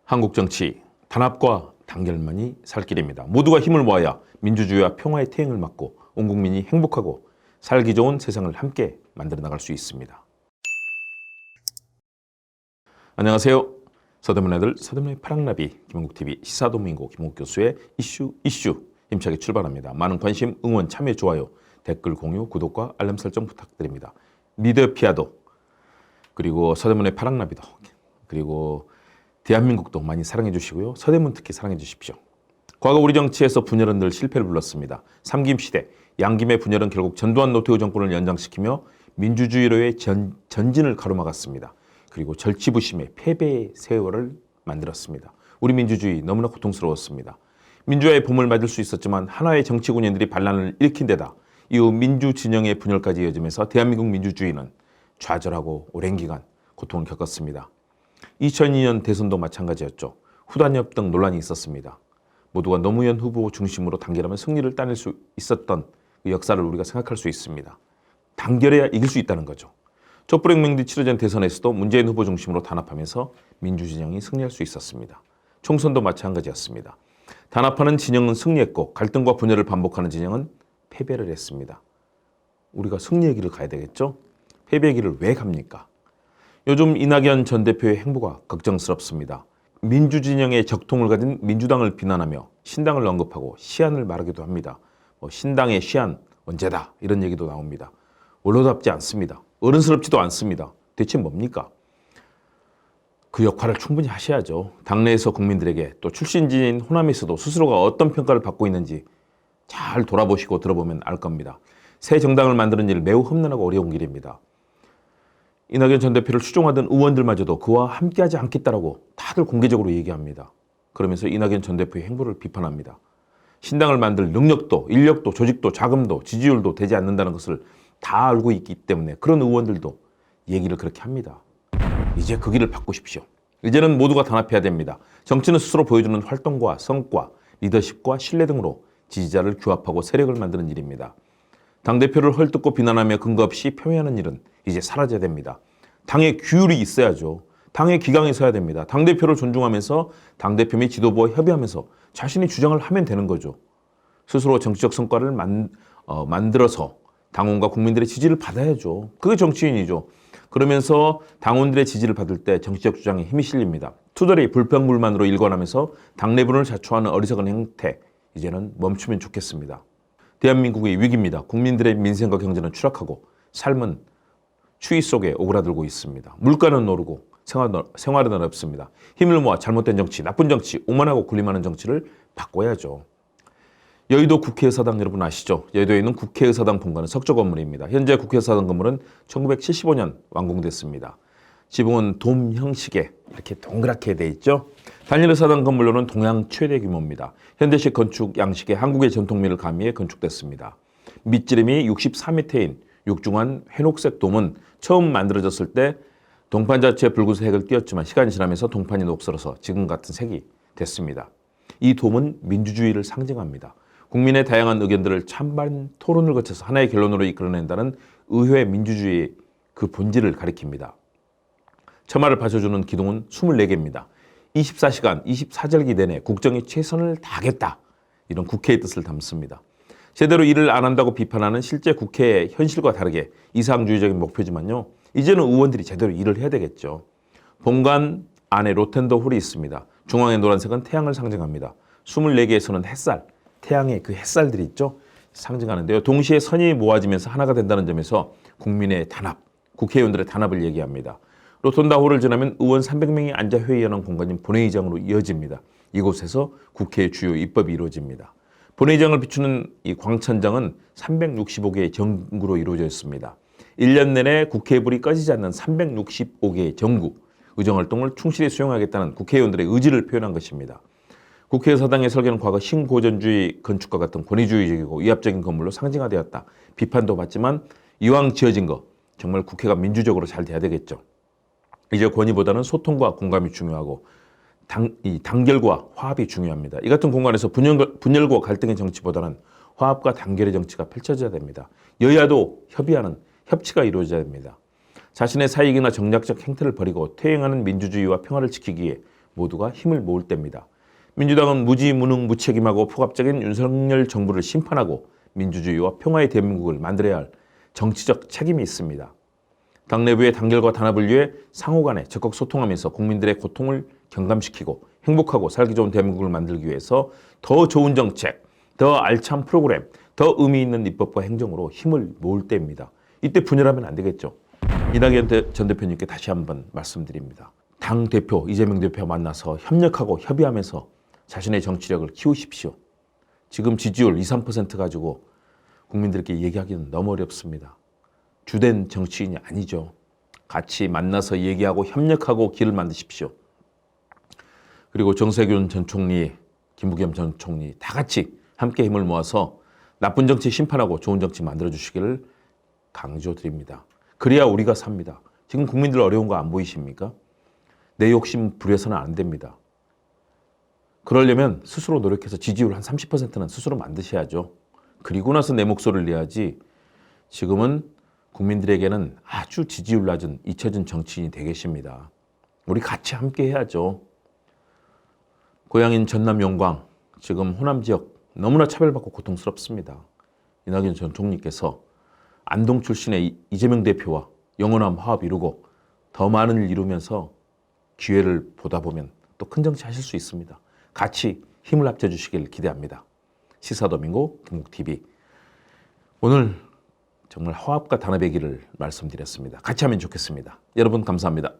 한국 정치 단합과 단결만이 살 길입니다. 모두가 힘을 모아야 민주주의와 평화의 태행을 막고 온 국민이 행복하고 살기 좋은 세상을 함께 만들어 나갈 수 있습니다. 안녕하세요. 서대문의 아들 서대문의 파랑나비 김홍국TV 시사도민고 김홍국 교수의 이슈 힘차게 출발합니다. 많은 관심, 응원, 참여, 좋아요, 댓글 공유, 구독과 알람 설정 부탁드립니다. 미디어피아도 그리고 서대문의 파랑나비도 그리고 대한민국도 많이 사랑해 주시고요. 서대문 특히 사랑해 주십시오. 과거 우리 정치에서 분열은 늘 실패를 불렀습니다. 삼김 시대, 양김의 분열은 결국 전두환 노태우 정권을 연장시키며 민주주의로의 전진을 가로막았습니다. 그리고 절치부심의 패배의 세월을 만들었습니다. 우리 민주주의 너무나 고통스러웠습니다. 민주화의 봄을 맞을 수 있었지만 하나의 정치 군인들이 반란을 일으킨 데다 이후 민주 진영의 분열까지 이어지면서 대한민국 민주주의는 좌절하고 오랜 기간 고통을 겪었습니다. 2002년 대선도 마찬가지였죠. 후단협 등 논란이 있었습니다. 모두가 노무현 후보 중심으로 단결하면 승리를 따낼 수 있었던 그 역사를 우리가 생각할 수 있습니다. 단결해야 이길 수 있다는 거죠. 촛불혁명 뒤 치러진 대선에서도 문재인 후보 중심으로 단합하면서 민주진영이 승리할 수 있었습니다. 총선도 마찬가지였습니다. 단합하는 진영은 승리했고 갈등과 분열을 반복하는 진영은 패배를 했습니다. 우리가 승리의 길을 가야 되겠죠? 패배의 길을 왜 갑니까? 요즘 이낙연 전 대표의 행보가 걱정스럽습니다. 민주진영의 적통을 가진 민주당을 비난하며 신당을 언급하고 시한을 말하기도 합니다. 신당의 시한 언제다 이런 얘기도 나옵니다. 원로답지 않습니다. 어른스럽지도 않습니다. 대체 뭡니까? 그 역할을 충분히 하셔야죠. 당내에서 국민들에게 또 출신지인 호남에서도 스스로가 어떤 평가를 받고 있는지 잘 돌아보시고 들어보면 알 겁니다. 새 정당을 만드는 일 매우 험난하고 어려운 길입니다. 이낙연 전 대표를 추종하던 의원들마저도 그와 함께하지 않겠다라고 다들 공개적으로 얘기합니다. 그러면서 이낙연 전 대표의 행보를 비판합니다. 신당을 만들 능력도, 인력도, 조직도, 자금도, 지지율도 되지 않는다는 것을 다 알고 있기 때문에 그런 의원들도 얘기를 그렇게 합니다. 이제 그 길을 바꾸십시오. 이제는 모두가 단합해야 됩니다. 정치는 스스로 보여주는 활동과 성과, 리더십과 신뢰 등으로 지지자를 규합하고 세력을 만드는 일입니다. 당대표를 헐뜯고 비난하며 근거 없이 폄훼하는 일은 이제 사라져야 됩니다. 당의 규율이 있어야죠. 당의 기강에 서야 됩니다. 당대표를 존중하면서 당대표 및 지도부와 협의하면서 자신이 주장을 하면 되는 거죠. 스스로 정치적 성과를 만들어서 당원과 국민들의 지지를 받아야죠. 그게 정치인이죠. 그러면서 당원들의 지지를 받을 때 정치적 주장에 힘이 실립니다. 투덜이 불평불만으로 일관하면서 당내분을 자초하는 어리석은 행태, 이제는 멈추면 좋겠습니다. 대한민국의 위기입니다. 국민들의 민생과 경제는 추락하고 삶은 추위 속에 오그라들고 있습니다. 물가는 오르고 생활은 어렵습니다. 힘을 모아 잘못된 정치, 나쁜 정치, 오만하고 군림하는 정치를 바꿔야죠. 여의도 국회의사당 여러분 아시죠? 여의도에 있는 국회의사당 본관은 석조 건물입니다. 현재 국회의사당 건물은 1975년 완공됐습니다. 지붕은 돔 형식의 이렇게 동그랗게 돼 있죠. 단일 의사당 건물로는 동양 최대 규모입니다. 현대식 건축 양식의 한국의 전통미를 가미해 건축됐습니다. 밑지름이 64m인 육중한 회녹색 돔은 처음 만들어졌을 때 동판 자체에 붉은색을 띄었지만 시간이 지나면서 동판이 녹슬어서 지금 같은 색이 됐습니다. 이 돔은 민주주의를 상징합니다. 국민의 다양한 의견들을 찬반 토론을 거쳐서 하나의 결론으로 이끌어낸다는 의회 민주주의의 그 본질을 가리킵니다. 처마를 받쳐주는 기둥은 24개입니다. 24시간, 24절기 내내 국정에 최선을 다하겠다. 이런 국회의 뜻을 담습니다. 제대로 일을 안 한다고 비판하는 실제 국회의 현실과 다르게 이상주의적인 목표지만요. 이제는 의원들이 제대로 일을 해야 되겠죠. 본관 안에 로텐더 홀이 있습니다. 중앙의 노란색은 태양을 상징합니다. 24개에서는 햇살, 태양의 그 햇살들이 있죠. 상징하는데요. 동시에 선이 모아지면서 하나가 된다는 점에서 국민의 단합, 국회의원들의 단합을 얘기합니다. 로톤다 홀을 지나면 의원 300명이 앉아 회의하는 공간인 본회의장으로 이어집니다. 이곳에서 국회의 주요 입법이 이루어집니다. 본회의장을 비추는 이 광천장은 365개의 전구로 이루어져 있습니다. 1년 내내 국회의 불이 꺼지지 않는 365개의 전구, 의정활동을 충실히 수행하겠다는 국회의원들의 의지를 표현한 것입니다. 국회의사당의 설계는 과거 신고전주의 건축과 같은 권위주의적이고 위압적인 건물로 상징화되었다. 비판도 받지만 이왕 지어진 거 정말 국회가 민주적으로 잘 돼야 되겠죠. 이제 권위보다는 소통과 공감이 중요하고 단결과 화합이 중요합니다. 이 같은 공간에서 분열과 갈등의 정치보다는 화합과 단결의 정치가 펼쳐져야 됩니다. 여야도 협의하는 협치가 이루어져야 됩니다. 자신의 사익이나 정략적 행태를 버리고 퇴행하는 민주주의와 평화를 지키기 위해 모두가 힘을 모을 때입니다. 민주당은 무지무능 무책임하고 폭압적인 윤석열 정부를 심판하고 민주주의와 평화의 대한민국을 만들어야 할 정치적 책임이 있습니다. 당 내부의 단결과 단합을 위해 상호 간에 적극 소통하면서 국민들의 고통을 경감시키고 행복하고 살기 좋은 대한민국을 만들기 위해서 더 좋은 정책, 더 알찬 프로그램, 더 의미 있는 입법과 행정으로 힘을 모을 때입니다. 이때 분열하면 안 되겠죠. 이낙연 전 대표님께 다시 한번 말씀드립니다. 당 대표, 이재명 대표 만나서 협력하고 협의하면서 자신의 정치력을 키우십시오. 지금 지지율 2, 3% 가지고 국민들께 얘기하기는 너무 어렵습니다. 주된 정치인이 아니죠. 같이 만나서 얘기하고 협력하고 길을 만드십시오. 그리고 정세균 전 총리, 김부겸 전 총리 다 같이 함께 힘을 모아서 나쁜 정치 심판하고 좋은 정치 만들어주시기를 강조드립니다. 그래야 우리가 삽니다. 지금 국민들 어려운 거 안 보이십니까? 내 욕심 부려서는 안 됩니다. 그러려면 스스로 노력해서 지지율 한 30%는 스스로 만드셔야죠. 그리고 나서 내 목소리를 내야지 지금은 국민들에게는 아주 지지율 낮은 잊혀진 정치인이 되 계십니다. 우리 같이 함께 해야죠. 고향인 전남 영광, 지금 호남 지역 너무나 차별받고 고통스럽습니다. 이낙연 전 총리께서 안동 출신의 이재명 대표와 영원한 화합 이루고 더 많은 일 이루면서 기회를 보다 보면 또 큰 정치 하실 수 있습니다. 같이 힘을 합쳐주시길 기대합니다. 시사도민고 김국TV 오늘 정말 화합과 단합의 길을 말씀드렸습니다. 같이 하면 좋겠습니다. 여러분 감사합니다.